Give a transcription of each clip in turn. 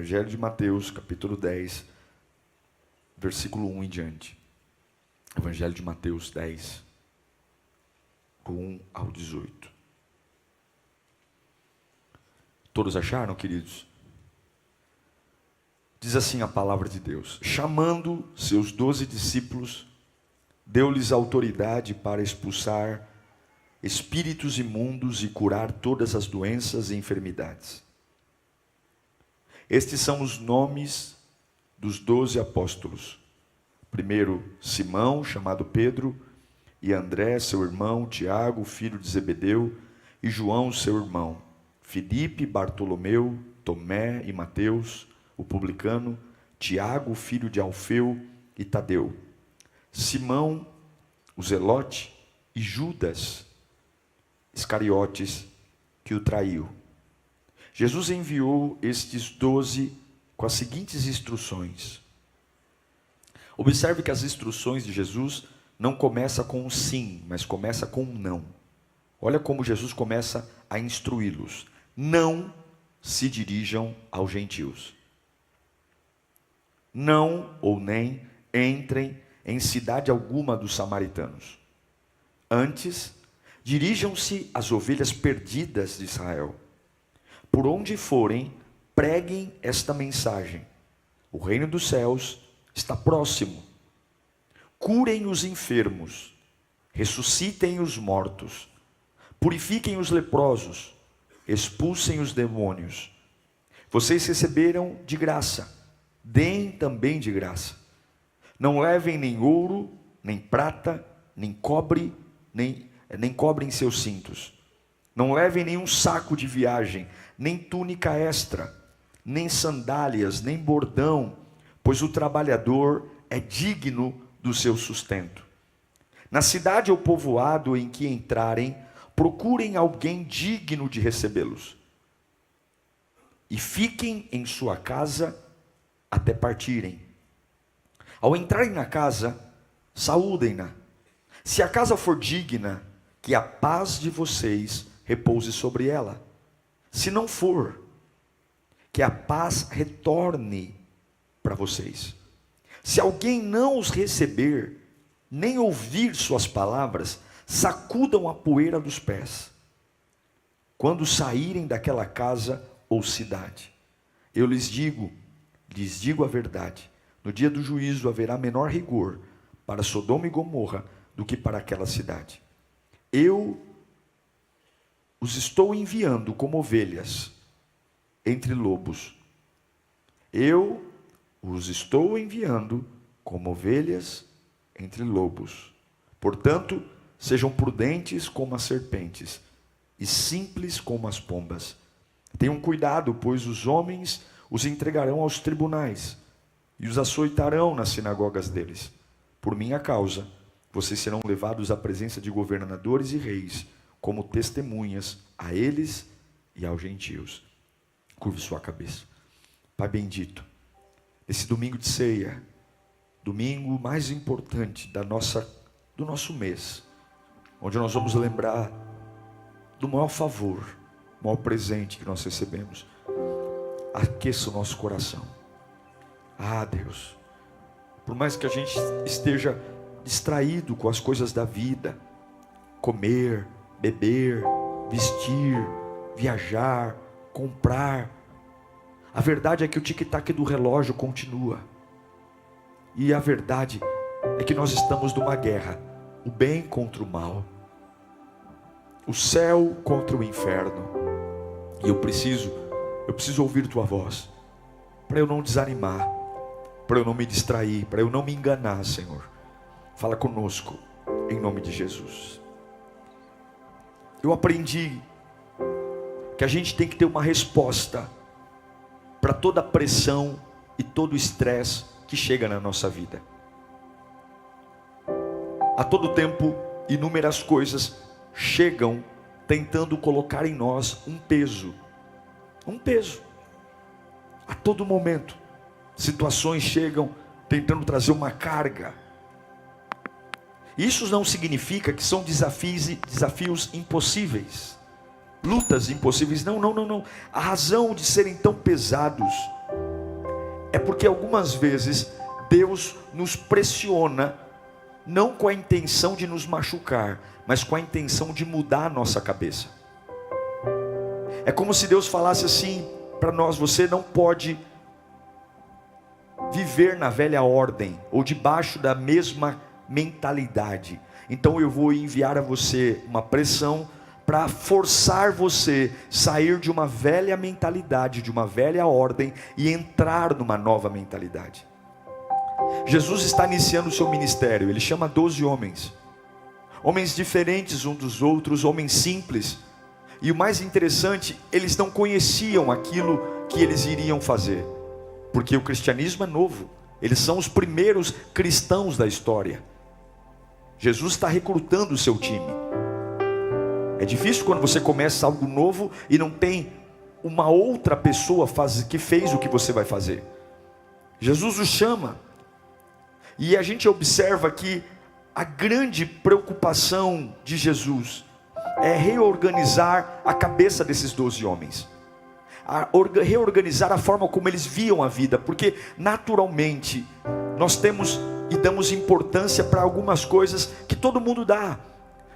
Evangelho de Mateus, capítulo 10, versículo 1 em diante. Evangelho de Mateus 10, do 1 ao 18. Todos acharam, queridos? Diz assim a palavra de Deus: chamando seus 12 discípulos, deu-lhes autoridade para expulsar espíritos imundos e curar todas as doenças e enfermidades. Estes são os nomes dos 12 apóstolos. Primeiro, Simão, chamado Pedro, e André, seu irmão, Tiago, filho de Zebedeu, e João, seu irmão, Filipe, Bartolomeu, Tomé e Mateus, o publicano, Tiago, filho de Alfeu, e Tadeu, Simão, o zelote, e Judas Iscariotes, que o traiu. Jesus enviou estes 12 com as seguintes instruções. Observe que as instruções de Jesus não começam com um sim, mas começa com um não. Olha como Jesus começa a instruí-los. Não se dirijam aos gentios. Não ou nem entrem em cidade alguma dos samaritanos. Antes, dirijam-se às ovelhas perdidas de Israel. Por onde forem, preguem esta mensagem: o reino dos céus está próximo. Curem os enfermos, ressuscitem os mortos, purifiquem os leprosos, expulsem os demônios. Vocês receberam de graça, deem também de graça. Não levem nem ouro, nem prata, nem cobre, nem cobrem seus cintos. Não levem nenhum saco de viagem, nem túnica extra, nem sandálias, nem bordão, pois o trabalhador é digno do seu sustento. Na cidade ou povoado em que entrarem, procurem alguém digno de recebê-los. E fiquem em sua casa até partirem. Ao entrarem na casa, saúdem-na. Se a casa for digna, que a paz de vocês repouse sobre ela. Se não for, que a paz retorne para vocês. Se alguém não os receber, nem ouvir suas palavras, sacudam a poeira dos pés. Quando saírem daquela casa ou cidade, eu lhes digo a verdade, no dia do juízo haverá menor rigor para Sodoma e Gomorra do que para aquela cidade. Eu os estou enviando como ovelhas entre lobos. Eu os estou enviando como ovelhas entre lobos. Portanto, sejam prudentes como as serpentes e simples como as pombas. Tenham cuidado, pois os homens os entregarão aos tribunais e os açoitarão nas sinagogas deles. Por minha causa, vocês serão levados à presença de governadores e reis, como testemunhas a eles e aos gentios. Curve sua cabeça. Pai bendito, esse domingo de ceia, domingo mais importante do nosso mês, onde nós vamos lembrar do maior favor, o maior presente que nós recebemos. Aqueça o nosso coração. Ah, Deus, por mais que a gente esteja distraído com as coisas da vida, comer, beber, vestir, viajar, comprar, a verdade é que o tic-tac do relógio continua. E a verdade é que nós estamos numa guerra, o bem contra o mal, o céu contra o inferno. E eu preciso ouvir tua voz, para eu não desanimar, para eu não me distrair, para eu não me enganar, Senhor. Fala conosco, em nome de Jesus. Eu aprendi que a gente tem que ter uma resposta para toda a pressão e todo o estresse que chega na nossa vida. A todo tempo, inúmeras coisas chegam tentando colocar em nós um peso. Um peso. A todo momento, situações chegam tentando trazer uma carga. Isso não significa que são desafios impossíveis, lutas impossíveis. Não. A razão de serem tão pesados é porque algumas vezes Deus nos pressiona, não com a intenção de nos machucar, mas com a intenção de mudar a nossa cabeça. É como se Deus falasse assim para nós: você não pode viver na velha ordem, ou debaixo da mesma mentalidade. Então eu vou enviar a você uma pressão para forçar você a sair de uma velha mentalidade, de uma velha ordem, e entrar numa nova mentalidade. Jesus está iniciando o seu ministério. Ele chama 12 homens, homens diferentes uns dos outros, homens simples. E o mais interessante, eles não conheciam aquilo que eles iriam fazer, porque o cristianismo é novo. Eles são os primeiros cristãos da história. Jesus está recrutando o seu time. É difícil quando você começa algo novo e não tem uma outra pessoa que fez o que você vai fazer. Jesus os chama. E a gente observa que a grande preocupação de Jesus é reorganizar a cabeça desses 12 homens. Reorganizar a forma como eles viam a vida. Porque naturalmente nós temos e damos importância para algumas coisas que todo mundo dá.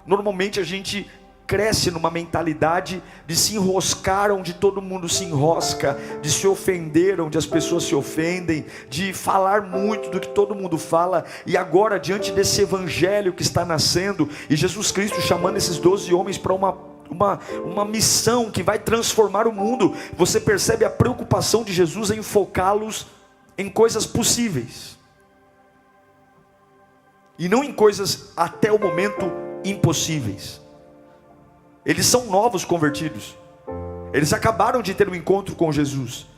Normalmente a gente cresce numa mentalidade de se enroscar onde todo mundo se enrosca, de se ofender onde as pessoas se ofendem, de falar muito do que todo mundo fala. E agora, diante desse evangelho que está nascendo, e Jesus Cristo chamando esses 12 homens para uma missão que vai transformar o mundo, você percebe a preocupação de Jesus em focá-los em coisas possíveis, e não em coisas até o momento impossíveis. Eles são novos convertidos, eles acabaram de ter um encontro com Jesus,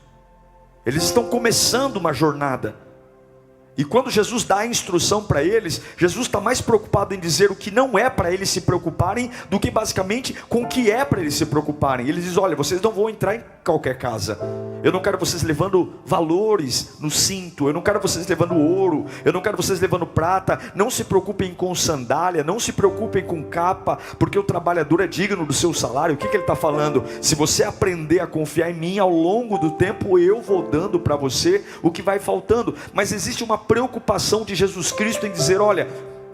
eles estão começando uma jornada. E quando Jesus dá a instrução para eles, Jesus está mais preocupado em dizer o que não é para eles se preocuparem, do que basicamente com o que é para eles se preocuparem. Ele diz: olha, vocês não vão entrar em qualquer casa. Eu não quero vocês levando valores no cinto, eu não quero vocês levando ouro, eu não quero vocês levando prata. Não se preocupem com sandália, não se preocupem com capa, porque o trabalhador é digno do seu salário. O que ele está falando? Se você aprender a confiar em mim, ao longo do tempo eu vou dando para você o que vai faltando. Mas existe uma preocupação de Jesus Cristo em dizer: olha,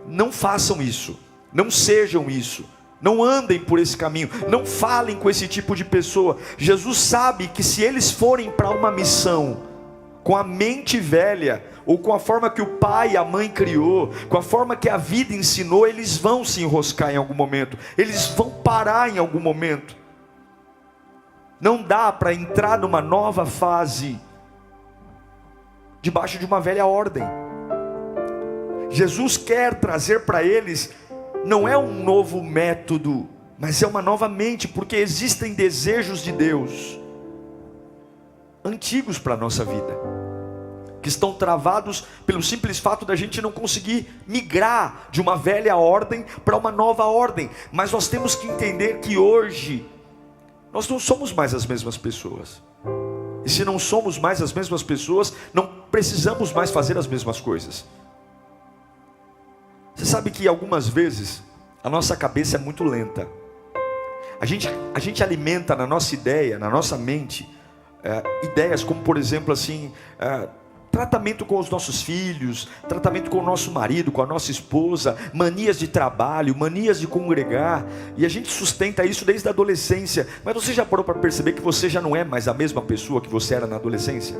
não façam isso, não sejam isso, não andem por esse caminho, não falem com esse tipo de pessoa. Jesus sabe que se eles forem para uma missão com a mente velha, ou com a forma que o pai e a mãe criou, com a forma que a vida ensinou, eles vão se enroscar em algum momento, eles vão parar em algum momento. Não dá para entrar numa nova fase debaixo de uma velha ordem. Jesus quer trazer para eles, não é um novo método, mas é uma nova mente, porque existem desejos de Deus antigos para a nossa vida, que estão travados pelo simples fato da gente não conseguir migrar de uma velha ordem para uma nova ordem. Mas nós temos que entender que hoje nós não somos mais as mesmas pessoas. E se não somos mais as mesmas pessoas, não precisamos mais fazer as mesmas coisas. Você sabe que algumas vezes a nossa cabeça é muito lenta. A gente alimenta na nossa ideia, na nossa mente, ideias como, por exemplo, assim, tratamento com os nossos filhos, tratamento com o nosso marido, com a nossa esposa, manias de trabalho, manias de congregar, e a gente sustenta isso desde a adolescência. Mas você já parou para perceber que você já não é mais a mesma pessoa que você era na adolescência?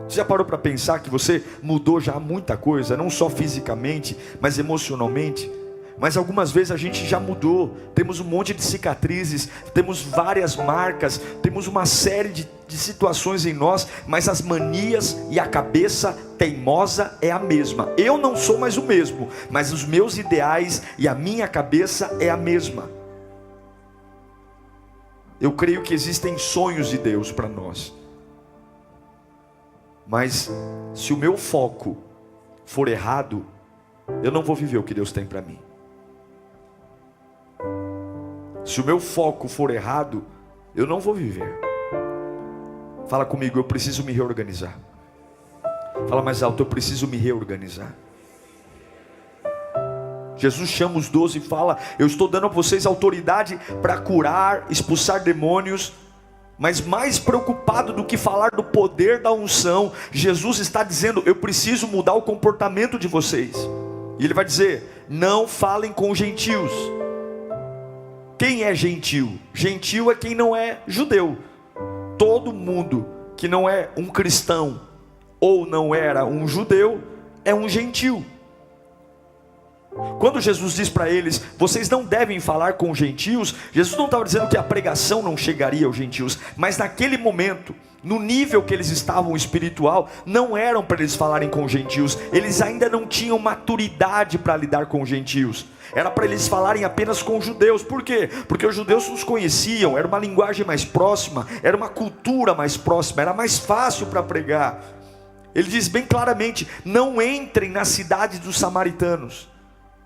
Você já parou para pensar que você mudou já muita coisa, não só fisicamente, mas emocionalmente? Mas algumas vezes a gente já mudou, temos um monte de cicatrizes, temos várias marcas, temos uma série de situações em nós, mas as manias e a cabeça teimosa é a mesma. Eu não sou mais o mesmo, mas os meus ideais e a minha cabeça é a mesma. Eu creio que existem sonhos de Deus para nós, mas se o meu foco for errado, eu não vou viver o que Deus tem para mim. Se o meu foco for errado, eu não vou viver. Fala comigo: eu preciso me reorganizar. Fala mais alto: eu preciso me reorganizar. Jesus chama os 12 e fala: eu estou dando a vocês autoridade para curar, expulsar demônios, Mas mais preocupado do que falar do poder da unção, Jesus está dizendo: eu preciso mudar o comportamento de vocês. E ele vai dizer: não falem com gentios. Quem é gentil? Gentil é quem não é judeu. Todo mundo que não é um cristão ou não era um judeu é um gentil. Quando Jesus diz para eles: vocês não devem falar com gentios, Jesus não estava dizendo que a pregação não chegaria aos gentios, mas naquele momento, no nível que eles estavam espiritual, não eram para eles falarem com gentios. Eles ainda não tinham maturidade para lidar com gentios. Era para eles falarem apenas com judeus. Por quê? Porque os judeus os conheciam, era uma linguagem mais próxima, era uma cultura mais próxima, era mais fácil para pregar. Ele diz bem claramente: não entrem na cidade dos samaritanos.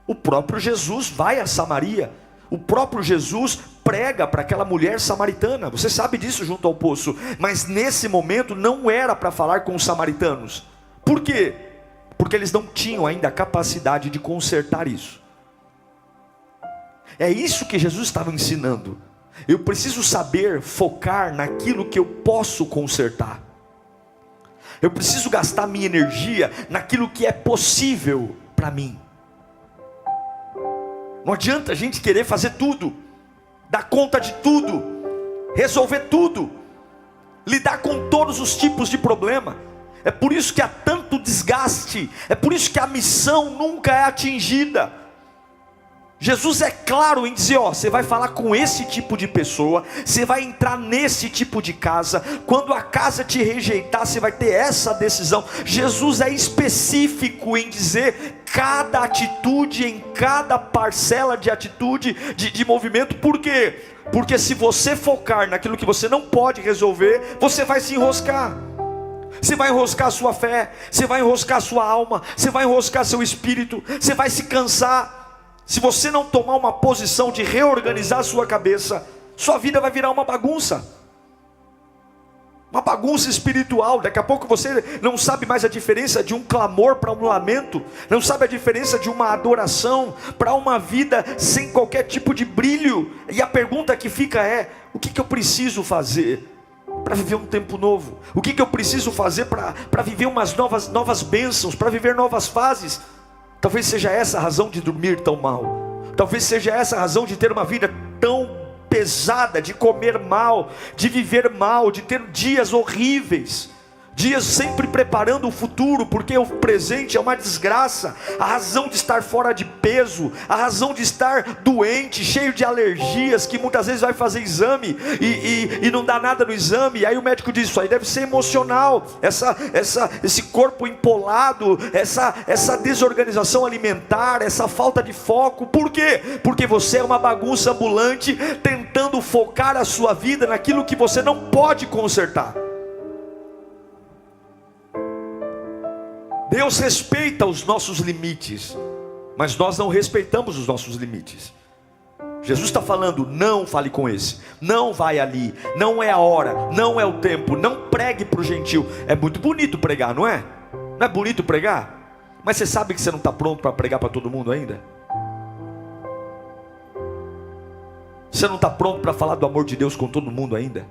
O próprio Jesus vai a Samaria. O próprio Jesus prega para aquela mulher samaritana. Você sabe disso, junto ao poço. Mas nesse momento não era para falar com os samaritanos. Por quê? Porque eles não tinham ainda a capacidade de consertar isso. É isso que Jesus estava ensinando. Eu preciso saber focar naquilo que eu posso consertar. Eu preciso gastar minha energia naquilo que é possível para mim. Não adianta a gente querer fazer tudo, dar conta de tudo, resolver tudo, lidar com todos os tipos de problema. É por isso que há tanto desgaste, é por isso que a missão nunca é atingida. Jesus é claro em dizer: ó, você vai falar com esse tipo de pessoa, você vai entrar nesse tipo de casa, quando a casa te rejeitar, você vai ter essa decisão. Jesus é específico em dizer cada atitude, em cada parcela de atitude, de movimento. Por quê? Porque se você focar naquilo que você não pode resolver, você vai se enroscar. Você vai enroscar a sua fé, você vai enroscar a sua alma, você vai enroscar seu espírito, você vai se cansar. Se você não tomar uma posição de reorganizar a sua cabeça, sua vida vai virar uma bagunça. Uma bagunça espiritual. Daqui a pouco você não sabe mais a diferença de um clamor para um lamento, não sabe a diferença de uma adoração para uma vida sem qualquer tipo de brilho. E a pergunta que fica é: o que eu preciso fazer para viver um tempo novo? O que eu preciso fazer para viver umas novas bênçãos, para viver novas fases? Talvez seja essa a razão de dormir tão mal. Talvez seja essa a razão de ter uma vida tão pesada, de comer mal, de viver mal, de ter dias horríveis, dias sempre preparando o futuro, porque o presente é uma desgraça. A razão de estar fora de peso, a razão de estar doente, cheio de alergias, que muitas vezes vai fazer exame e não dá nada no exame, e aí o médico diz: isso aí deve ser emocional, esse corpo empolado, essa desorganização alimentar, essa falta de foco. Por quê? Porque você é uma bagunça ambulante, tentando focar a sua vida naquilo que você não pode consertar. Deus respeita os nossos limites, mas nós não respeitamos os nossos limites. Jesus está falando: não fale com esse, não vai ali, não é a hora, não é o tempo, não pregue para o gentil. É muito bonito pregar, não é? Não é bonito pregar? Mas você sabe que você não está pronto para pregar para todo mundo ainda? Você não está pronto para falar do amor de Deus com todo mundo ainda?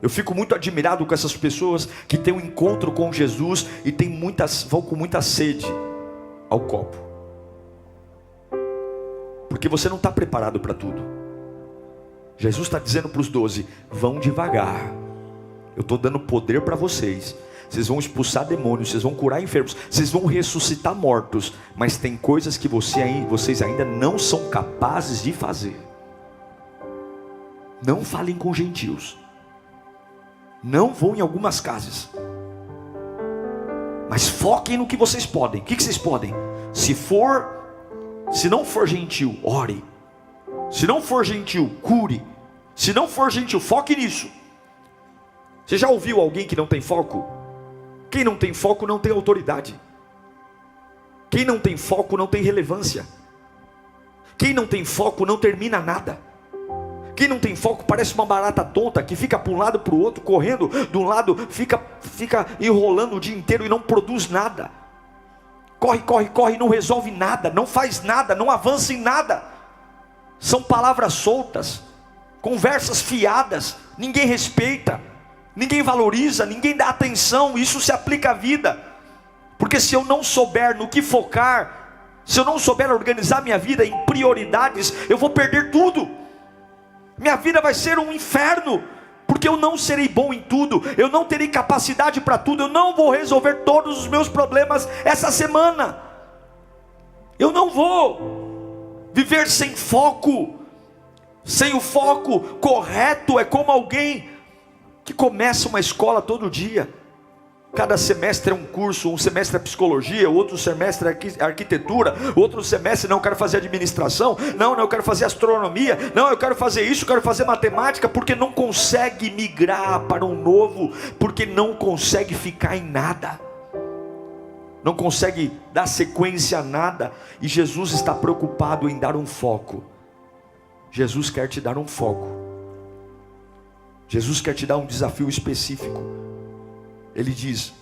Eu fico muito admirado com essas pessoas que têm um encontro com Jesus e vão com muita sede ao copo. Porque você não está preparado para tudo. Jesus está dizendo para os 12: vão devagar. Eu estou dando poder para vocês. Vocês vão expulsar demônios, vocês vão curar enfermos, vocês vão ressuscitar mortos. Mas tem coisas que vocês ainda não são capazes de fazer. Não falem com gentios. Não vão em algumas casas, mas foquem no que vocês podem. O que vocês podem? Se não for gentil, ore. Se não for gentil, cure. Se não for gentil, foque nisso. Você já ouviu alguém que não tem foco? Quem não tem foco não tem autoridade. Quem não tem foco não tem relevância. Quem não tem foco não termina nada. Quem não tem foco parece uma barata tonta que fica para um lado para o outro, correndo de um lado, fica enrolando o dia inteiro e não produz nada. Corre, não resolve nada, não faz nada, não avança em nada. São palavras soltas. conversas fiadas, ninguém respeita, ninguém valoriza, ninguém dá atenção. Isso se aplica à vida, porque se eu não souber no que focar, se eu não souber organizar minha vida em prioridades, eu vou perder tudo. Minha vida vai ser um inferno, porque eu não serei bom em tudo, eu não terei capacidade para tudo, eu não vou resolver todos os meus problemas essa semana, eu não vou viver sem foco. Sem o foco correto, é como alguém que começa uma escola todo dia. Cada semestre é um curso, um semestre é psicologia, outro semestre é arquitetura, outro semestre, não, eu quero fazer administração, não, eu quero fazer astronomia, não, eu quero fazer isso, eu quero fazer matemática, porque não consegue migrar para um novo, porque não consegue ficar em nada, não consegue dar sequência a nada. E Jesus está preocupado em dar um foco. Jesus quer te dar um foco. Jesus quer te dar um desafio específico. Ele diz: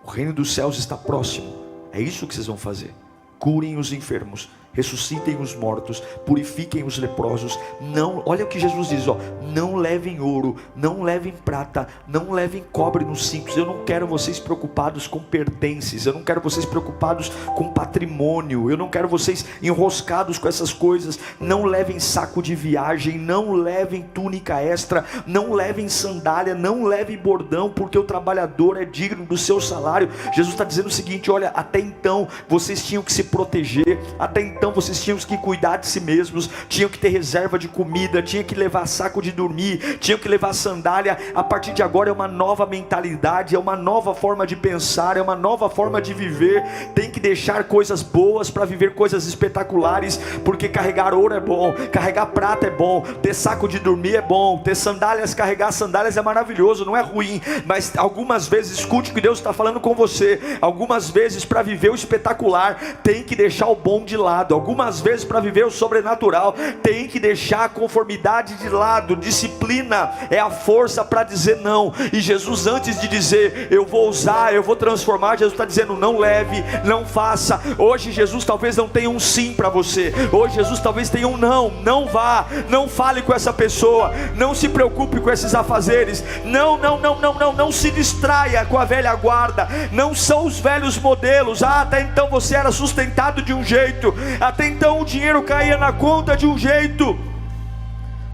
o reino dos céus está próximo. É isso que vocês vão fazer. Curem os enfermos, ressuscitem os mortos, purifiquem os leprosos. Não, olha o que Jesus diz, ó: não levem ouro, não levem prata, não levem cobre nos cintos. Eu não quero vocês preocupados com pertences, eu não quero vocês preocupados com patrimônio, eu não quero vocês enroscados com essas coisas. Não levem saco de viagem, não levem túnica extra, não levem sandália, não levem bordão, porque o trabalhador é digno do seu salário. Jesus está dizendo o seguinte: olha, até então vocês tinham que se proteger, até então vocês tinham que cuidar de si mesmos, tinham que ter reserva de comida, tinham que levar saco de dormir, tinham que levar sandália. A partir de agora é uma nova mentalidade, é uma nova forma de pensar, é uma nova forma de viver. Tem que deixar coisas boas para viver coisas espetaculares, porque carregar ouro é bom, carregar prata é bom, ter saco de dormir é bom, ter sandálias, carregar sandálias é maravilhoso, não é ruim. Mas algumas vezes, escute o que Deus está falando com você, algumas vezes para viver o espetacular tem que deixar o bom de lado. Algumas vezes para viver o sobrenatural tem que deixar a conformidade de lado. Disciplina é a força para dizer não. E Jesus, antes de dizer eu vou usar, eu vou transformar, Jesus está dizendo não leve, não faça. Hoje Jesus talvez não tenha um sim para você, hoje Jesus talvez tenha um não. Não vá, não fale com essa pessoa, não se preocupe com esses afazeres, não se distraia com a velha guarda, não são os velhos modelos. Até então você era sustentado de um jeito, até então o dinheiro caía na conta de um jeito,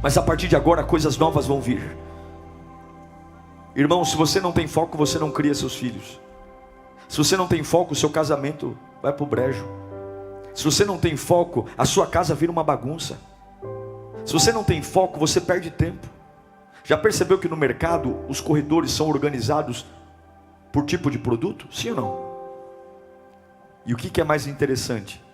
mas a partir de agora coisas novas vão vir. Irmão, se você não tem foco, você não cria seus filhos. Se você não tem foco, o seu casamento vai para o brejo. Se você não tem foco, a sua casa vira uma bagunça. Se você não tem foco, você perde tempo. Já percebeu que no mercado os corredores são organizados por tipo de produto? Sim ou não? E o que é mais interessante?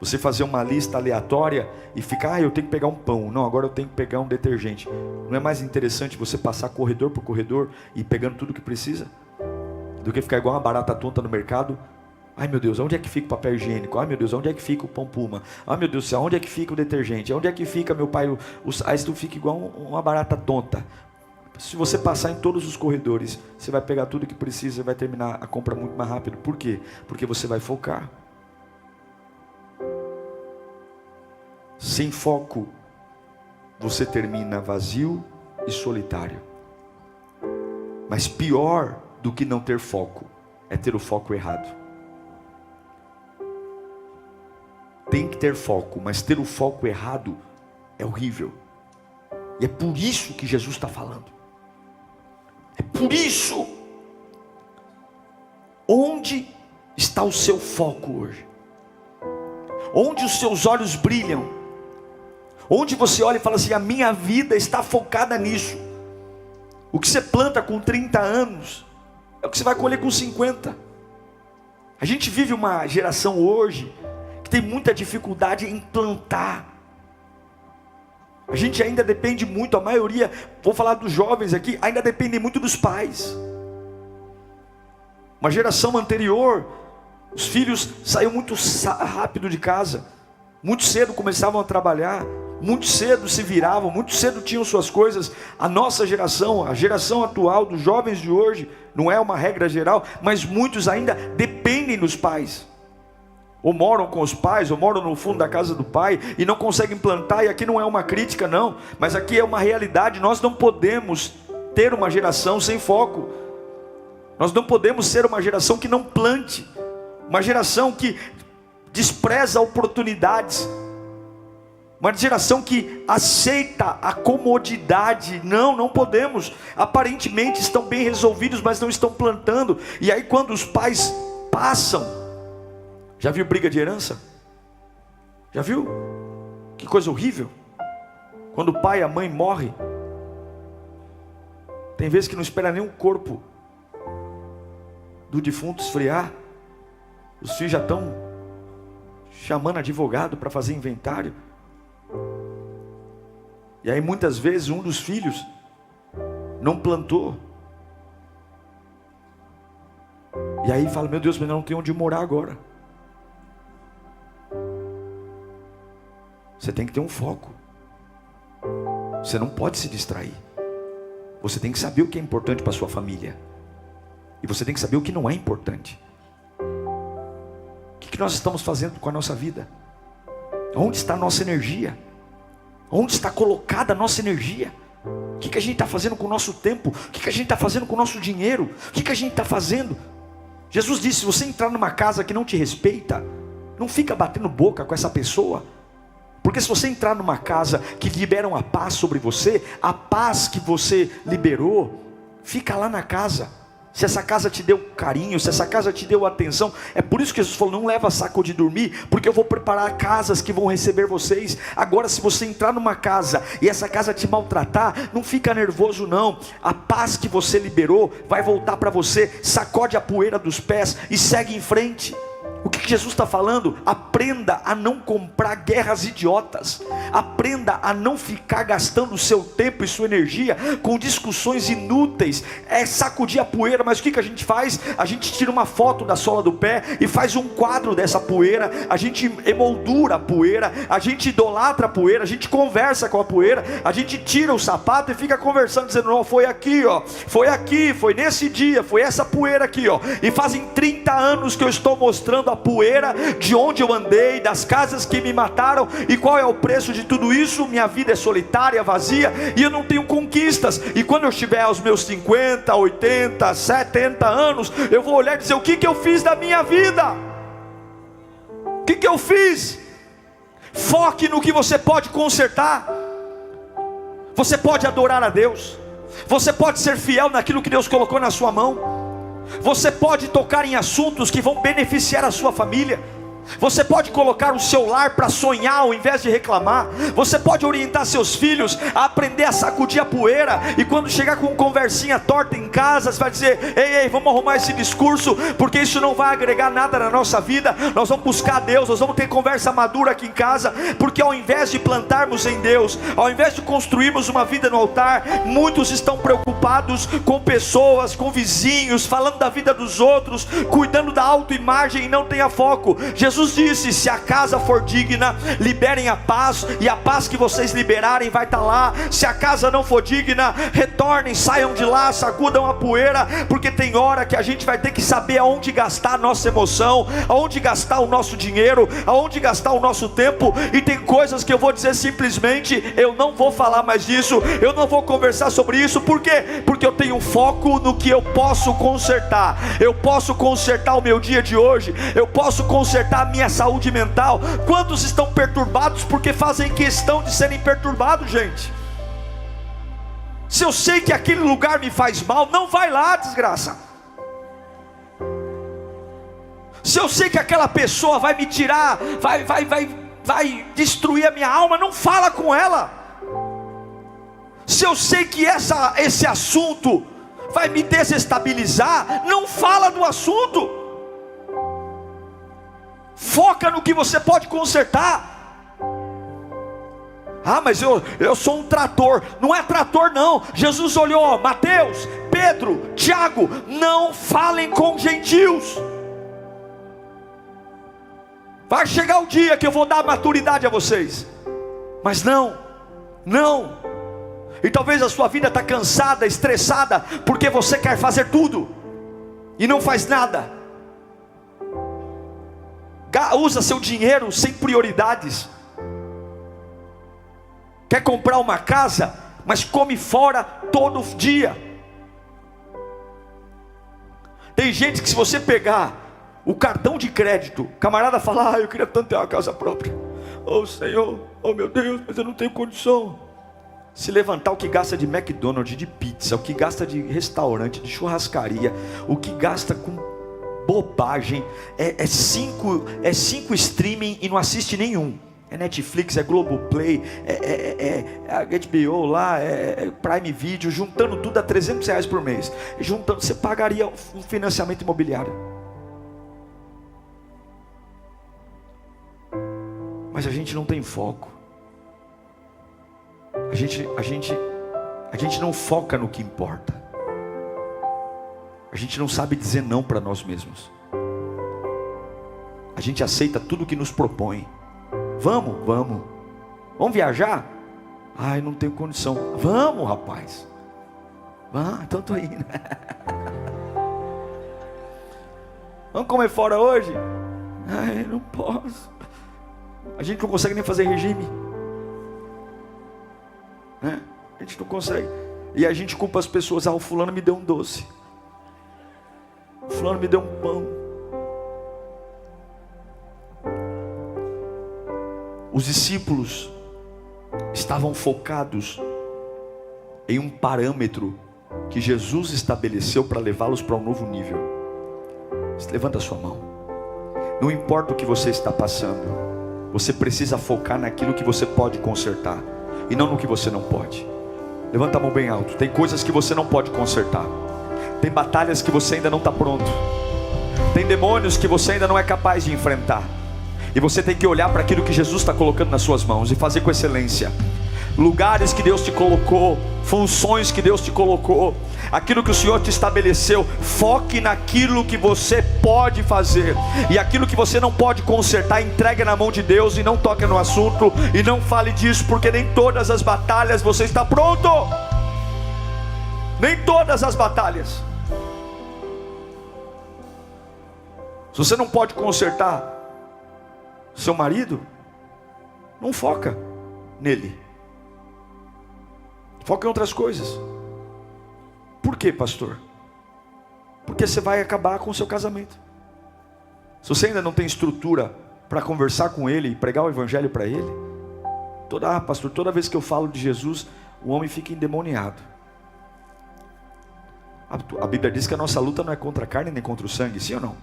Você fazer uma lista aleatória e ficar: eu tenho que pegar um pão, não, agora eu tenho que pegar um detergente. Não é mais interessante você passar corredor por corredor e pegando tudo que precisa? Do que ficar igual uma barata tonta no mercado? Ai meu Deus, onde é que fica o papel higiênico? Ai meu Deus, onde é que fica o pão Puma? Ai meu Deus do céu, onde é que fica o detergente? Onde é que fica, meu pai, aí tu fica igual uma barata tonta. Se você passar em todos os corredores, você vai pegar tudo que precisa e vai terminar a compra muito mais rápido. Por quê? Porque você vai focar. Sem foco, você termina vazio e solitário. Mas pior do que não ter foco é ter o foco errado. Tem que ter foco, mas ter o foco errado é horrível. E é por isso que Jesus está falando. É por isso. Onde está o seu foco hoje? Onde os seus olhos brilham? Onde você olha e fala assim: a minha vida está focada nisso. O que você planta com 30 anos é o que você vai colher com 50. A gente vive uma geração hoje que tem muita dificuldade em plantar. A gente ainda depende muito, a maioria, vou falar dos jovens aqui, ainda dependem muito dos pais. Uma geração anterior, os filhos saíam muito rápido de casa, muito cedo começavam a trabalhar, muito cedo se viravam, muito cedo tinham suas coisas. A nossa geração, a geração atual dos jovens de hoje, não é uma regra geral, mas muitos ainda dependem dos pais. ou moram com os pais, ou moram no fundo da casa do pai, e não conseguem plantar. E aqui não é uma crítica não, mas aqui é uma realidade. Nós não podemos ter uma geração sem foco. Nós não podemos ser uma geração que não plante, uma geração que despreza oportunidades, uma geração que aceita a comodidade. Não podemos. Aparentemente estão bem resolvidos, mas não estão plantando. E aí quando os pais passam, já viu briga de herança? Já viu? Que coisa horrível. Quando o pai e a mãe morrem, tem vezes que não espera nem o corpo do defunto esfriar, os filhos já estão chamando advogado para fazer inventário. E aí muitas vezes um dos filhos não plantou, e aí fala: meu Deus, mas eu não tenho onde morar agora. Você tem que ter um foco. Você não pode se distrair. Você tem que saber o que é importante para sua família, e você tem que saber o que não é importante. O que nós estamos fazendo com a nossa vida? Onde está a nossa energia? Onde está colocada a nossa energia? O que a gente está fazendo com o nosso tempo? O que a gente está fazendo com o nosso dinheiro? O que a gente está fazendo? Jesus disse: se você entrar numa casa que não te respeita, não fica batendo boca com essa pessoa. Porque se você entrar numa casa que liberam a paz sobre você, a paz que você liberou, fica lá na casa. Se essa casa te deu carinho, se essa casa te deu atenção, é por isso que Jesus falou: não leva saco de dormir, porque eu vou preparar casas que vão receber vocês. Agora, se você entrar numa casa e essa casa te maltratar, não fica nervoso não. A paz que você liberou vai voltar para você. Sacode a poeira dos pés e segue em frente. O que Jesus está falando? Aprenda a não comprar guerras idiotas. Aprenda a não ficar gastando o seu tempo e sua energia com discussões inúteis. É sacudir a poeira. Mas o que a gente faz? A gente tira uma foto da sola do pé e faz um quadro dessa poeira. A gente emoldura a poeira, a gente idolatra a poeira, a gente conversa com a poeira, a gente tira o sapato e fica conversando, dizendo: não, foi aqui, ó, foi aqui, foi nesse dia, foi essa poeira aqui, ó. E fazem 30 anos que eu estou mostrando a poeira de onde eu andei, das casas que me mataram. E qual é o preço de tudo isso? Minha vida é solitária, vazia, e eu não tenho conquistas. E quando eu estiver aos meus 50, 80, 70 anos, eu vou olhar e dizer: o que eu fiz da minha vida? O que eu fiz? Foque no que você pode consertar. Você pode adorar a Deus, você pode ser fiel naquilo que Deus colocou na sua mão. Você pode tocar em assuntos que vão beneficiar a sua família. Você pode colocar o seu lar para sonhar ao invés de reclamar. Você pode orientar seus filhos a aprender a sacudir a poeira. E quando chegar com conversinha torta em casa, você vai dizer: ei, vamos arrumar esse discurso, porque isso não vai agregar nada na nossa vida. Nós vamos buscar Deus, nós vamos ter conversa madura aqui em casa. Porque ao invés de plantarmos em Deus, ao invés de construirmos uma vida no altar, muitos estão preocupados com pessoas, com vizinhos, falando da vida dos outros, cuidando da autoimagem, e não tenha foco. Jesus disse: se a casa for digna, liberem a paz, e a paz que vocês liberarem vai estar lá. Se a casa não for digna, retornem, saiam de lá, sacudam a poeira, porque tem hora que a gente vai ter que saber aonde gastar a nossa emoção, aonde gastar o nosso dinheiro, aonde gastar o nosso tempo. E tem coisas que eu vou dizer simplesmente: eu não vou falar mais disso, eu não vou conversar sobre isso. Por quê? Porque eu tenho foco no que eu posso consertar. Eu posso consertar o meu dia de hoje, eu posso consertar a minha saúde mental. Quantos estão perturbados porque fazem questão de serem perturbados, gente? Se eu sei que aquele lugar me faz mal, não vai lá, desgraça. Se eu sei que aquela pessoa vai me tirar, vai destruir a minha alma, não fala com ela. Se eu sei que esse assunto vai me desestabilizar, não fala do assunto. Foca no que você pode consertar. Ah, mas eu sou um trator. Não é trator não. Jesus olhou: Mateus, Pedro, Tiago, não falem com gentios. Vai chegar o dia que eu vou dar maturidade a vocês. Mas não. E talvez a sua vida está cansada, estressada, porque você quer fazer tudo e não faz nada. usa seu dinheiro sem prioridades. Quer comprar uma casa, mas come fora todo dia. Tem gente que, se você pegar o cartão de crédito, o camarada fala: eu queria tanto ter uma casa própria. Oh Senhor, oh meu Deus, mas eu não tenho condição. Se levantar o que gasta de McDonald's, de pizza, o que gasta de restaurante, de churrascaria, o que gasta com bobagem, é cinco streaming e não assiste nenhum. É Netflix, é Globoplay, é HBO lá, é Prime Video, juntando tudo a R$300 por mês. Juntando, você pagaria um financiamento imobiliário. Mas a gente não tem foco. A gente não foca no que importa. A gente não sabe dizer não para nós mesmos. A gente aceita tudo que nos propõe. Vamos viajar? Ai, não tenho condição. Vamos, rapaz. Então estou indo. Vamos comer fora hoje? Ai, não posso. A gente não consegue nem fazer regime. A gente não consegue. E a gente culpa as pessoas: o fulano me deu um doce, o fulano me deu um pão. Os discípulos estavam focados em um parâmetro que Jesus estabeleceu para levá-los para um novo nível. Levanta a sua mão. Não importa o que você está passando, você precisa focar naquilo que você pode consertar e não no que você não pode. Levanta a mão bem alto. Tem coisas que você não pode consertar. Tem batalhas que você ainda não está pronto. Tem demônios que você ainda não é capaz de enfrentar. E você tem que olhar para aquilo que Jesus está colocando nas suas mãos e fazer com excelência. Lugares que Deus te colocou, funções que Deus te colocou, aquilo que o Senhor te estabeleceu, foque naquilo que você pode fazer. E aquilo que você não pode consertar, entregue na mão de Deus e não toque no assunto. E não fale disso, porque nem todas as batalhas você está pronto. Nem todas as batalhas. Se você não pode consertar seu marido, não foca nele. Foca em outras coisas. Por quê, pastor? Porque você vai acabar com o seu casamento. Se você ainda não tem estrutura para conversar com ele e pregar o evangelho para ele, pastor, toda vez que eu falo de Jesus, o homem fica endemoniado. A Bíblia diz que a nossa luta não é contra a carne nem contra o sangue, sim ou não?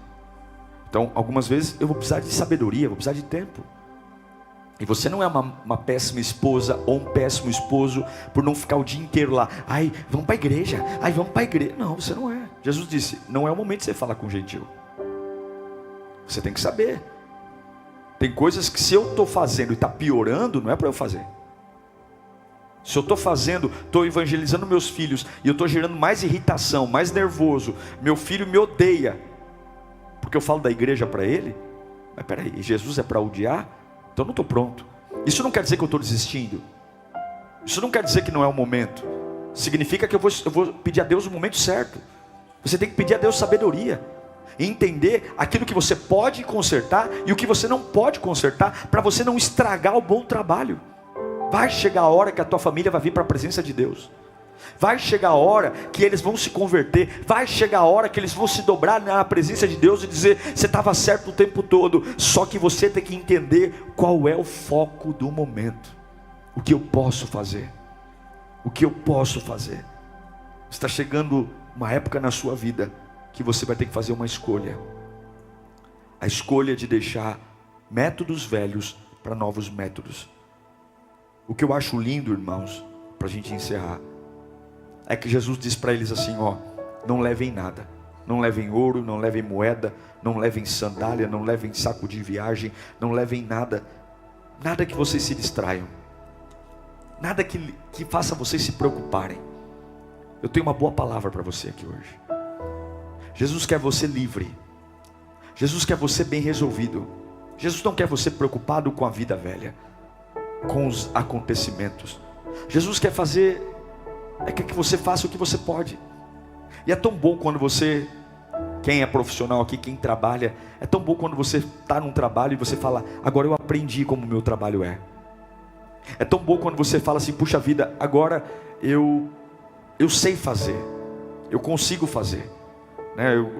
Então, algumas vezes eu vou precisar de sabedoria, vou precisar de tempo. E você não é uma péssima esposa ou um péssimo esposo por não ficar o dia inteiro lá. Ai, vamos para a igreja. Ai, vamos para a igreja. Não, você não é. Jesus disse: não é o momento de você falar com gentil. Você tem que saber. Tem coisas que, se eu estou fazendo e está piorando, não é para eu fazer. Se eu estou fazendo, estou evangelizando meus filhos e eu estou gerando mais irritação, mais nervoso, meu filho me odeia porque eu falo da igreja para ele. Mas peraí, Jesus é para odiar? Então eu não estou pronto. Isso não quer dizer que eu estou desistindo. Isso não quer dizer que não é o momento. Significa que eu vou pedir a Deus o momento certo. Você tem que pedir a Deus sabedoria e entender aquilo que você pode consertar e o que você não pode consertar, para você não estragar o bom trabalho. Vai chegar a hora que a tua família vai vir para a presença de Deus. Vai chegar a hora que eles vão se converter. Vai chegar a hora que eles vão se dobrar na presença de Deus e dizer: você estava certo o tempo todo. Só que você tem que entender qual é o foco do momento. O que eu posso fazer? O que eu posso fazer? Está chegando uma época na sua vida que você vai ter que fazer uma escolha. A escolha de deixar métodos velhos para novos métodos. O que eu acho lindo, irmãos, para a gente encerrar, é que Jesus diz para eles assim: não levem nada. Não levem ouro, não levem moeda, não levem sandália, não levem saco de viagem, não levem nada. Nada que vocês se distraiam. Nada que faça vocês se preocuparem. Eu tenho uma boa palavra para você aqui hoje. Jesus quer você livre. Jesus quer você bem resolvido. Jesus não quer você preocupado com a vida velha, com os acontecimentos. Jesus quer que você faça o que você pode. E é tão bom quando você Quem é profissional aqui, quem trabalha, é tão bom quando você está num trabalho e você fala: agora eu aprendi como o meu trabalho é. É tão bom quando você fala assim: puxa vida, agora eu sei fazer, eu consigo fazer.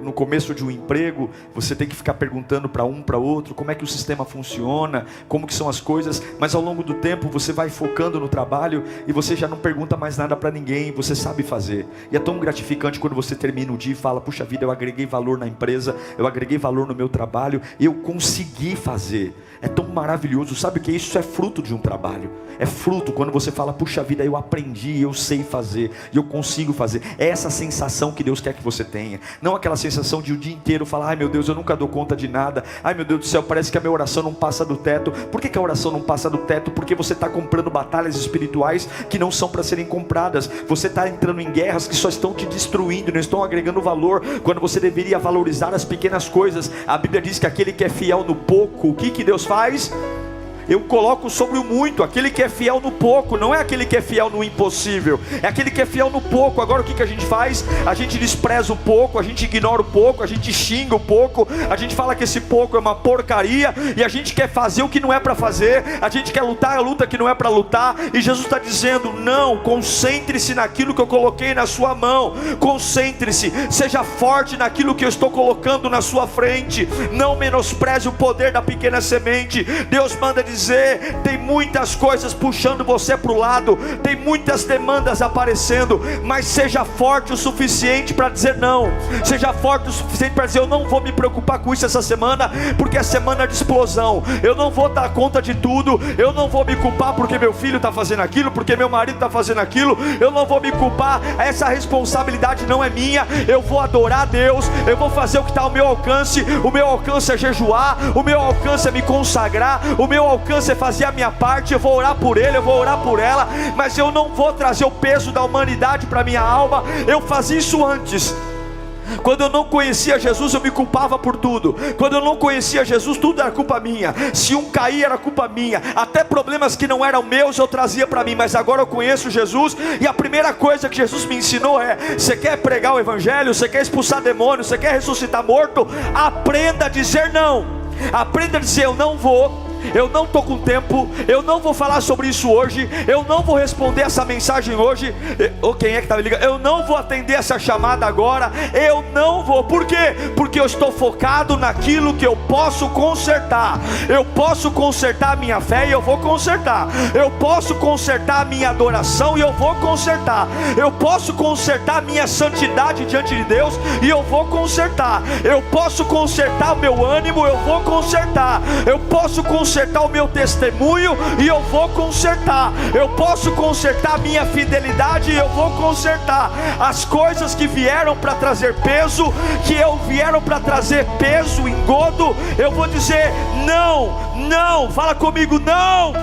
No começo de um emprego, você tem que ficar perguntando para um, para outro, como é que o sistema funciona, como que são as coisas, mas ao longo do tempo você vai focando no trabalho e você já não pergunta mais nada para ninguém, você sabe fazer. E é tão gratificante quando você termina o dia e fala: puxa vida, eu agreguei valor na empresa, eu agreguei valor no meu trabalho, eu consegui fazer. É tão maravilhoso. Sabe o que é isso? É fruto de um trabalho. É fruto quando você fala: puxa vida, eu aprendi, eu sei fazer, e eu consigo fazer. É essa sensação que Deus quer que você tenha. Não aquela sensação de o dia inteiro falar: ai meu Deus, eu nunca dou conta de nada. Ai meu Deus do céu, parece que a minha oração não passa do teto. Por que a oração não passa do teto? Porque você está comprando batalhas espirituais que não são para serem compradas. Você está entrando em guerras que só estão te destruindo, não estão agregando valor, quando você deveria valorizar as pequenas coisas. A Bíblia diz que aquele que é fiel no pouco, o que Deus faz? Eu coloco sobre o muito. Aquele que é fiel no pouco, não é aquele que é fiel no impossível, é aquele que é fiel no pouco. Agora o que a gente faz? A gente despreza o pouco, a gente ignora o pouco, a gente xinga o pouco, a gente fala que esse pouco é uma porcaria, e a gente quer fazer o que não é para fazer, a gente quer lutar a luta que não é para lutar. E Jesus está dizendo: não, concentre-se naquilo que eu coloquei na sua mão, concentre-se, seja forte naquilo que eu estou colocando na sua frente, não menospreze o poder da pequena semente. Deus manda dizer: tem muitas coisas puxando você para o lado, tem muitas demandas aparecendo, mas seja forte o suficiente para dizer não. Seja forte o suficiente para dizer: eu não vou me preocupar com isso essa semana, porque é semana de explosão. Eu não vou dar conta de tudo. Eu não vou me culpar porque meu filho está fazendo aquilo, porque meu marido está fazendo aquilo. Eu não vou me culpar. Essa responsabilidade não é minha. Eu vou adorar a Deus, eu vou fazer o que está ao meu alcance. O meu alcance é jejuar, o meu alcance é me consagrar, o meu alcance é fazer a minha parte. Eu vou orar por ele, eu vou orar por ela, mas eu não vou trazer o peso da humanidade para minha alma. Eu fazia isso antes. Quando eu não conhecia Jesus, eu me culpava por tudo. Quando eu não conhecia Jesus, tudo era culpa minha. Se um cair, era culpa minha. Até problemas que não eram meus, eu trazia para mim. Mas agora eu conheço Jesus, e a primeira coisa que Jesus me ensinou é: você quer pregar o evangelho, você quer expulsar demônios, você quer ressuscitar morto? Aprenda a dizer não. Aprenda a dizer: eu não vou, eu não estou com tempo, eu não vou falar sobre isso hoje, eu não vou responder essa mensagem hoje. Ou quem é que está me ligando? Eu não vou atender essa chamada agora, eu não vou. Por quê? Porque eu estou focado naquilo que eu posso consertar. Eu posso consertar a minha fé e eu vou consertar. Eu posso consertar a minha adoração e eu vou consertar. Eu posso consertar a minha santidade diante de Deus e eu vou consertar. Eu posso consertar o meu ânimo, eu vou consertar. Eu posso consertar o meu testemunho e eu vou consertar. Eu posso consertar a minha fidelidade e eu vou consertar. As coisas que vieram para trazer peso, vieram para trazer peso, engodo, eu vou dizer: não, não. Fala comigo: não.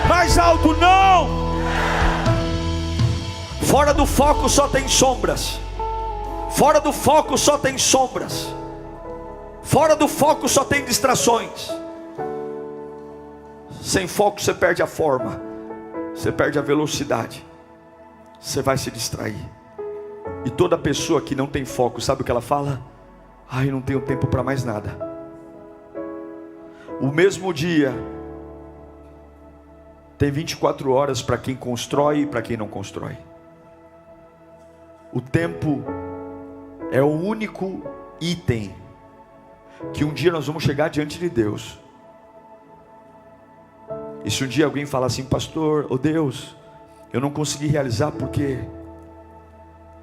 Mais alto: não. Fora do foco só tem sombras. Fora do foco só tem sombras. Fora do foco só tem distrações. Sem foco você perde a forma, você perde a velocidade, você vai se distrair. E toda pessoa que não tem foco, sabe o que ela fala? Ai, não tenho tempo para mais nada. O mesmo dia tem 24 horas para quem constrói e para quem não constrói. O tempo é o único item que um dia nós vamos chegar diante de Deus. E se um dia alguém falar assim: pastor, oh Deus, eu não consegui realizar porque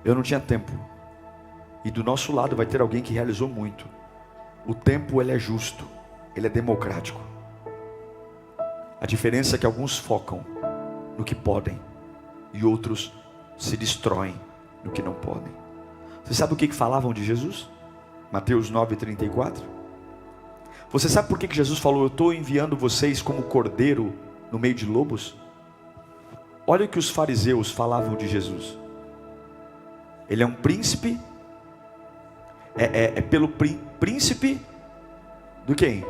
eu não tinha tempo. E do nosso lado vai ter alguém que realizou muito. O tempo, ele é justo, ele é democrático. A diferença é que alguns focam no que podem e outros se destroem no que não podem. Você sabe o que falavam de Jesus? Mateus 9:34. Você sabe por que Jesus falou: eu estou enviando vocês como cordeiro no meio de lobos? Olha o que os fariseus falavam de Jesus. Ele é um príncipe. É pelo príncipe do quem?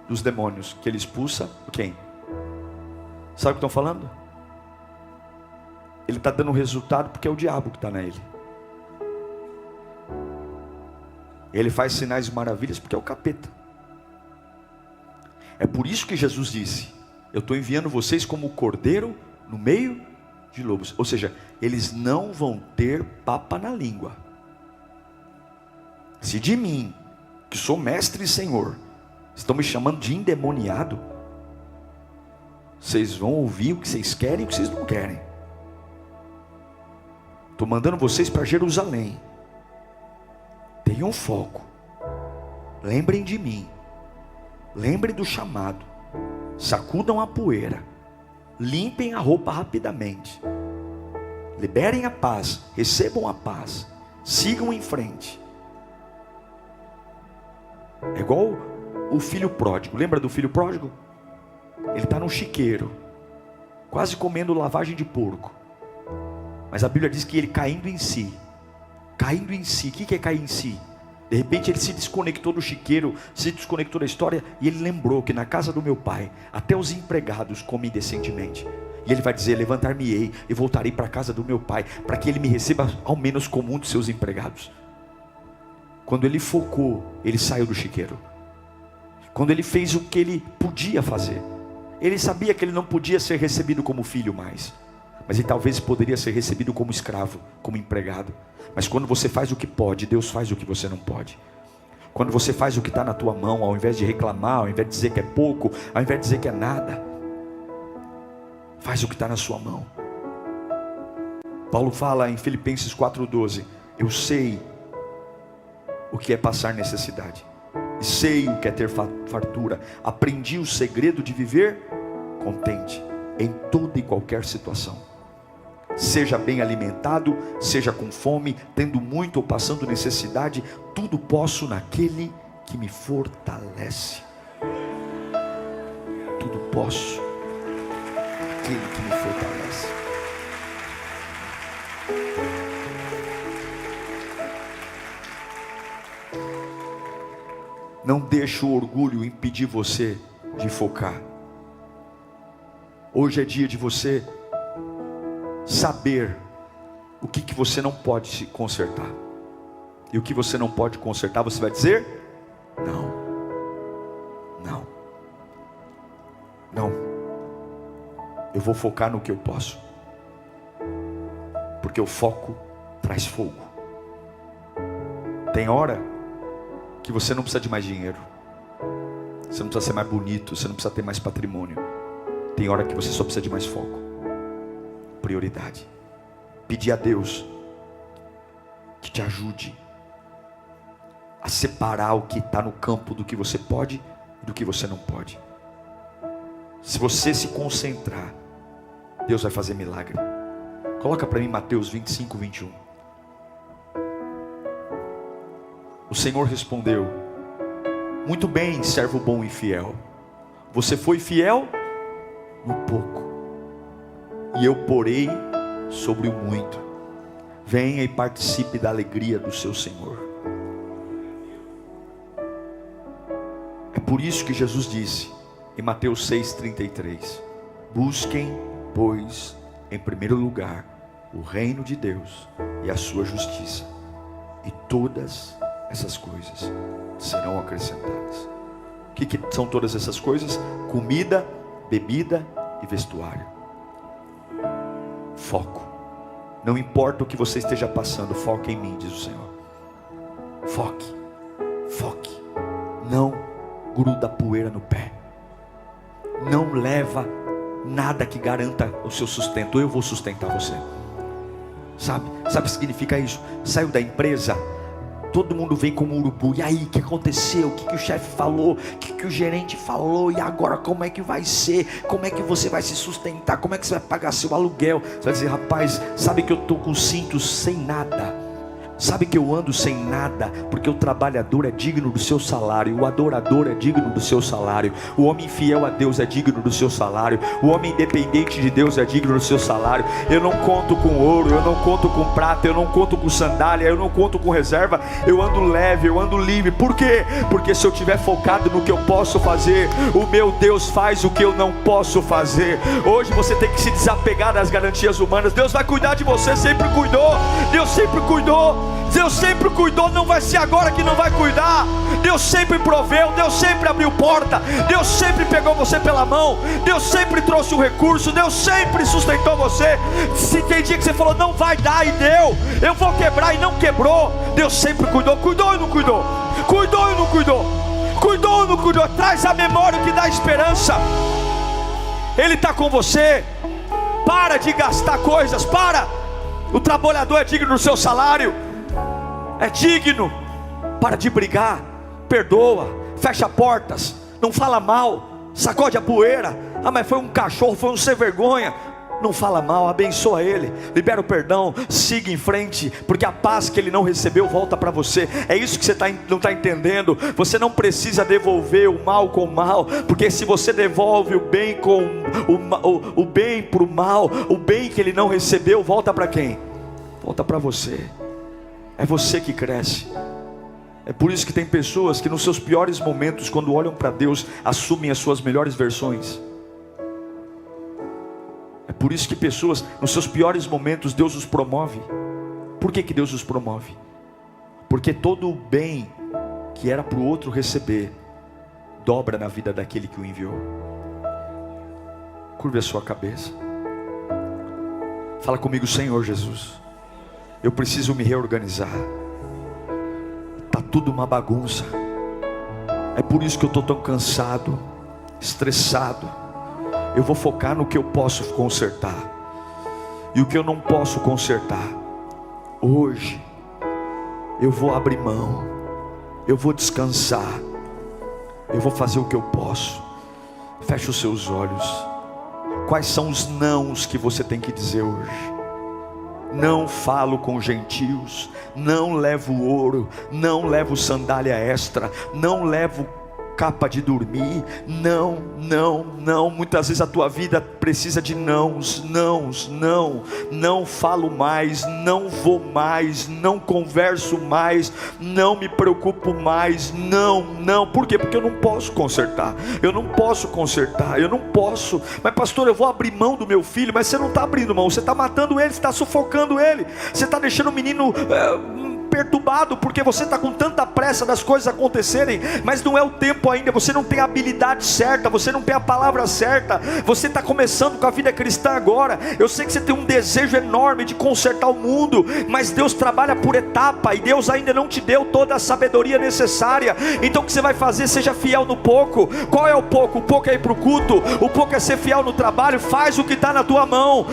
Dos demônios, que ele expulsa quem? Sabe o que estão falando? Ele está dando resultado porque é o diabo que está nele. Ele faz sinais e maravilhas porque é o capeta. É por isso que Jesus disse: eu estou enviando vocês como cordeiro no meio de lobos. Ou seja, eles não vão ter papa na língua. Se de mim, que sou mestre e senhor, estão me chamando de endemoniado, vocês vão ouvir o que vocês querem e o que vocês não querem. Estou mandando vocês para Jerusalém. Tenham foco. Lembrem de mim. Lembrem do chamado. Sacudam a poeira. Limpem a roupa rapidamente. Liberem a paz. Recebam a paz. Sigam em frente. É igual o filho pródigo. Lembra do filho pródigo? Ele está no chiqueiro, quase comendo lavagem de porco. Mas a Bíblia diz que ele caindo em si. Caindo em si. O que é cair em si? De repente ele se desconectou do chiqueiro, se desconectou da história, e ele lembrou que na casa do meu pai, até os empregados comem decentemente. E ele vai dizer: levantar-me-ei e voltarei para a casa do meu pai, para que ele me receba ao menos como um dos seus empregados. Quando ele focou, ele saiu do chiqueiro. Quando ele fez o que ele podia fazer, ele sabia que ele não podia ser recebido como filho mais, mas ele talvez poderia ser recebido como escravo, como empregado. Mas quando você faz o que pode, Deus faz o que você não pode. Quando você faz o que está na tua mão, ao invés de reclamar, ao invés de dizer que é pouco, ao invés de dizer que é nada, faz o que está na sua mão. Paulo fala em Filipenses 4,12: eu sei o que é passar necessidade, sei o que é ter fartura, aprendi o segredo de viver contente em toda e qualquer situação. Seja bem alimentado, seja com fome, tendo muito ou passando necessidade, tudo posso naquele que me fortalece. Tudo posso naquele que me fortalece. Não deixe o orgulho impedir você de focar. Hoje é dia de você saber o que você não pode se consertar. E o que você não pode consertar, você vai dizer: não, não, não. Eu vou focar no que eu posso, porque o foco traz fogo. Tem hora que você não precisa de mais dinheiro, você não precisa ser mais bonito, você não precisa ter mais patrimônio. Tem hora que você só precisa de mais foco. Prioridade. Pedir a Deus que te ajude a separar o que está no campo do que você pode e do que você não pode. Se você se concentrar, Deus vai fazer milagre. Coloca para mim Mateus 25, 21. O Senhor respondeu: muito bem, servo bom e fiel. Você foi fiel no pouco, e eu porei sobre o muito. Venha e participe da alegria do seu Senhor. É por isso que Jesus disse em Mateus 6,33: busquem, pois, em primeiro lugar o reino de Deus e a sua justiça, e todas essas coisas serão acrescentadas. O que são todas essas coisas? Comida, bebida e vestuário. Foco. Não importa o que você esteja passando, foque em mim, diz o Senhor. Foque, foque. Não gruda poeira no pé. Não leva nada que garanta o seu sustento. Eu vou sustentar você. Sabe o que significa isso? Saiu da empresa, todo mundo vem como um urubu. E aí, o que aconteceu? O que o chefe falou? O que o gerente falou? E agora como é que vai ser? Como é que você vai se sustentar? Como é que você vai pagar seu aluguel? Você vai dizer: rapaz, sabe que eu estou com cintos sem nada? Sabe que eu ando sem nada? Porque o trabalhador é digno do seu salário, o adorador é digno do seu salário, o homem fiel a Deus é digno do seu salário, o homem independente de Deus é digno do seu salário. Eu não conto com ouro, eu não conto com prata, eu não conto com sandália, eu não conto com reserva. Eu ando leve, eu ando livre. Por quê? Porque se eu estiver focado no que eu posso fazer, o meu Deus faz o que eu não posso fazer. Hoje você tem que se desapegar das garantias humanas. Deus vai cuidar de você, sempre cuidou. Deus sempre cuidou. Deus sempre cuidou, não vai ser agora que não vai cuidar. Deus sempre proveu, Deus sempre abriu porta, Deus sempre pegou você pela mão, Deus sempre trouxe o recurso, Deus sempre sustentou você. Se tem dia que você falou não vai dar e deu, eu vou quebrar e não quebrou, Deus sempre cuidou. Cuidou e não cuidou? Cuidou e não cuidou? Cuidou e não cuidou? Traz a memória o que dá esperança. Ele está com você. Para de gastar coisas, para. O trabalhador é digno do seu salário, é digno. Para de brigar, perdoa, fecha portas, não fala mal, sacode a poeira. Ah, mas foi um cachorro, foi um sem vergonha. Não fala mal, abençoa ele, libera o perdão, siga em frente, porque a paz que ele não recebeu volta para você. É isso que você não está entendendo. Você não precisa devolver o mal com o mal, porque se você devolve o bem com o bem para o mal, o bem que ele não recebeu volta para quem? Volta para você. É você que cresce. É por isso que tem pessoas que nos seus piores momentos, quando olham para Deus, assumem as suas melhores versões. É por isso que pessoas, nos seus piores momentos, Deus os promove. Por que Deus os promove? Porque todo o bem que era para o outro receber, dobra na vida daquele que o enviou. Curve a sua cabeça. Fala comigo: Senhor Jesus, eu preciso me reorganizar. Está tudo uma bagunça. É por isso que eu estou tão cansado, estressado. Eu vou focar no que eu posso consertar, e o que eu não posso consertar, hoje eu vou abrir mão, eu vou descansar, eu vou fazer o que eu posso. Feche os seus olhos. Quais são os nãos que você tem que dizer hoje? Não falo com gentios, não levo ouro, não levo sandália extra, não levo capa de dormir. Não, não, não. Muitas vezes a tua vida precisa de nãos. Não falo mais, não vou mais, não converso mais, não me preocupo mais. Não. Por quê? Porque eu não posso consertar. Eu não posso. Mas pastor, eu vou abrir mão do meu filho. Mas você não está abrindo mão, você está matando ele, você está sufocando ele, você está deixando o menino perturbado, porque você está com tanta pressa das coisas acontecerem, mas não é o tempo ainda. Você não tem a habilidade certa, você não tem a palavra certa, você está começando com a vida cristã agora. Eu sei que você tem um desejo enorme de consertar o mundo, mas Deus trabalha por etapa, e Deus ainda não te deu toda a sabedoria necessária. Então o que você vai fazer? Seja fiel no pouco. Qual é o pouco? O pouco é ir para o culto, o pouco é ser fiel no trabalho. Faz o que está na tua mão,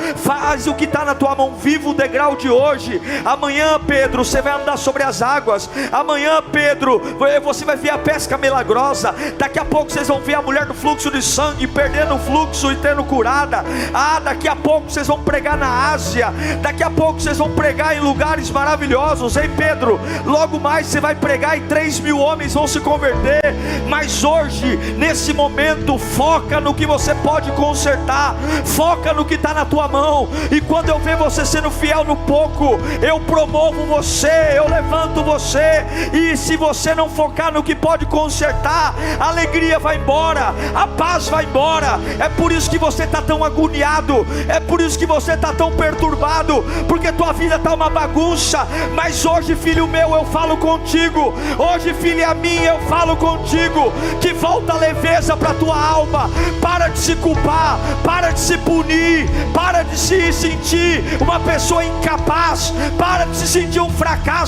viva o degrau de hoje. Amanhã, Pedro, você vai andar sobre as águas. Amanhã, Pedro, você vai ver a pesca milagrosa. Daqui a pouco vocês vão ver a mulher do fluxo de sangue perdendo o fluxo e tendo curada. Daqui a pouco vocês vão pregar na Ásia. Daqui a pouco vocês vão pregar em lugares maravilhosos. Ei, Pedro, logo mais você vai pregar e 3.000 homens vão se converter. Mas hoje, nesse momento, foca no que você pode consertar, foca no que está na tua mão. E quando eu ver você sendo fiel no pouco, eu promovo você, eu levanto você. E se você não focar no que pode consertar, a alegria vai embora, a paz vai embora. É por isso que você está tão agoniado, é por isso que você está tão perturbado, porque tua vida está uma bagunça. Mas hoje, filho meu, eu falo contigo. Hoje, filha minha, eu falo contigo, que volta a leveza para tua alma. Para de se culpar, para de se punir, para de se sentir uma pessoa incapaz, para de se sentir um fracasso.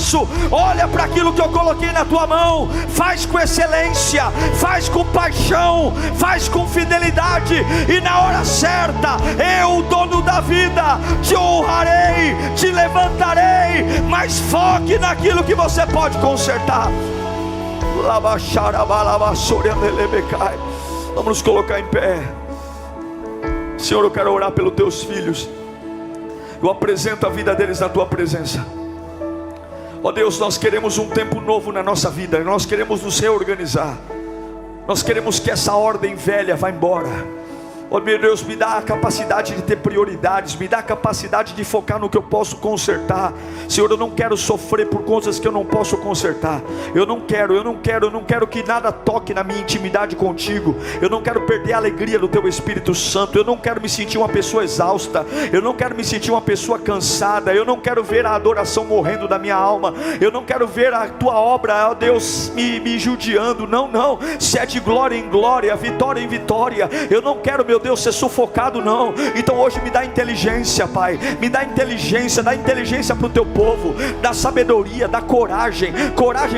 Olha para aquilo que eu coloquei na tua mão, faz com excelência, faz com paixão, faz com fidelidade, e na hora certa, eu, dono da vida, te honrarei, te levantarei. Mas foque naquilo que você pode consertar. Vamos nos colocar em pé. Senhor, eu quero orar pelos teus filhos. Eu apresento a vida deles na tua presença. Ó Deus, nós queremos um tempo novo na nossa vida. Nós queremos nos reorganizar. Nós queremos que essa ordem velha vá embora. Oh meu Deus, me dá a capacidade de ter prioridades, me dá a capacidade de focar no que eu posso consertar. Senhor, eu não quero sofrer por coisas que eu não posso consertar. Eu não quero que nada toque na minha intimidade contigo. Eu não quero perder a alegria do teu Espírito Santo. Eu não quero me sentir uma pessoa exausta. Eu não quero me sentir uma pessoa cansada. Eu não quero ver a adoração morrendo da minha alma. Eu não quero ver a tua obra, ó Deus, me judiando. Não, se é de glória em glória, vitória em vitória. Eu não quero, meu Deus, ser sufocado, não. Então hoje me dá inteligência, Pai. Me dá inteligência para o teu povo. Dá sabedoria, dá coragem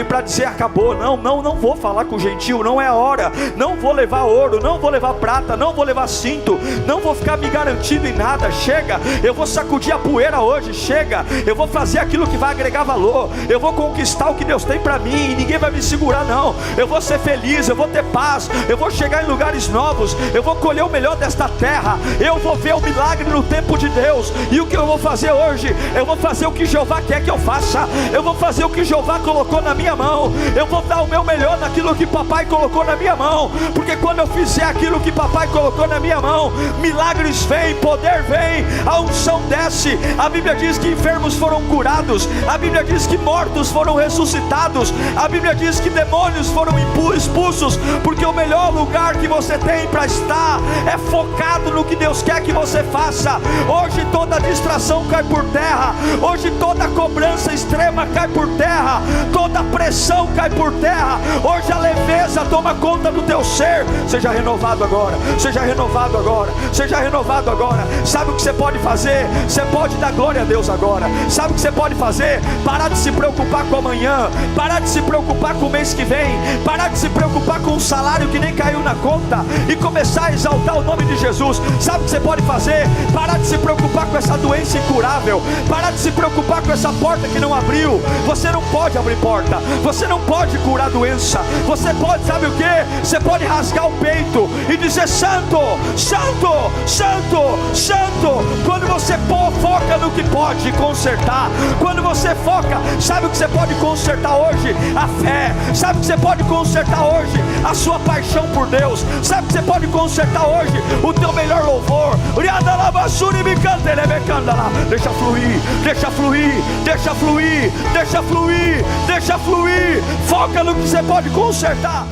para dizer acabou. Não vou falar com o gentil, não é a hora. Não vou levar ouro, não vou levar prata, não vou levar cinto, não vou ficar me garantindo em nada. Chega, eu vou sacudir a poeira hoje. Chega, eu vou fazer aquilo que vai agregar valor. Eu vou conquistar o que Deus tem para mim e ninguém vai me segurar, não. Eu vou ser feliz, eu vou ter paz, eu vou chegar em lugares novos, eu vou colher o melhor desta terra. Eu vou ver o milagre no tempo de Deus. E o que eu vou fazer hoje? Eu vou fazer o que Jeová quer que eu faça. Eu vou fazer o que Jeová colocou na minha mão. Eu vou dar o meu melhor naquilo que papai colocou na minha mão. Porque quando eu fizer aquilo que papai colocou na minha mão, milagres vêm, poder vem, a unção desce. A Bíblia diz que enfermos foram curados. A Bíblia diz que mortos foram ressuscitados. A Bíblia diz que demônios foram expulsos. Porque o melhor lugar que você tem para estar é focado no que Deus quer que você faça. Hoje toda distração cai por terra. Hoje toda cobrança extrema cai por terra. Toda pressão cai por terra. Hoje a leveza toma conta do teu ser. Seja renovado agora. Seja renovado agora. Seja renovado agora. Sabe o que você pode fazer? Você pode dar glória a Deus agora. Sabe o que você pode fazer? Parar de se preocupar com amanhã. Parar de se preocupar com o mês que vem. Parar de se preocupar com o salário que nem caiu na conta e começar a exaltar o nome de Jesus. Sabe o que você pode fazer? Parar de se preocupar com essa doença incurável. Parar de se preocupar com essa porta que não abriu. Você não pode abrir porta. Você não pode curar a doença. Você pode, sabe o que? Você pode rasgar o peito e dizer santo, santo, santo, santo. Quando você foca no que pode consertar. Quando você foca, sabe o que você pode consertar hoje? A fé. Sabe o que você pode consertar hoje? A sua paixão por Deus. Sabe o que você pode consertar hoje? O teu melhor louvor. Deixa fluir, deixa fluir, deixa fluir, deixa fluir, deixa fluir. Foca no que você pode consertar.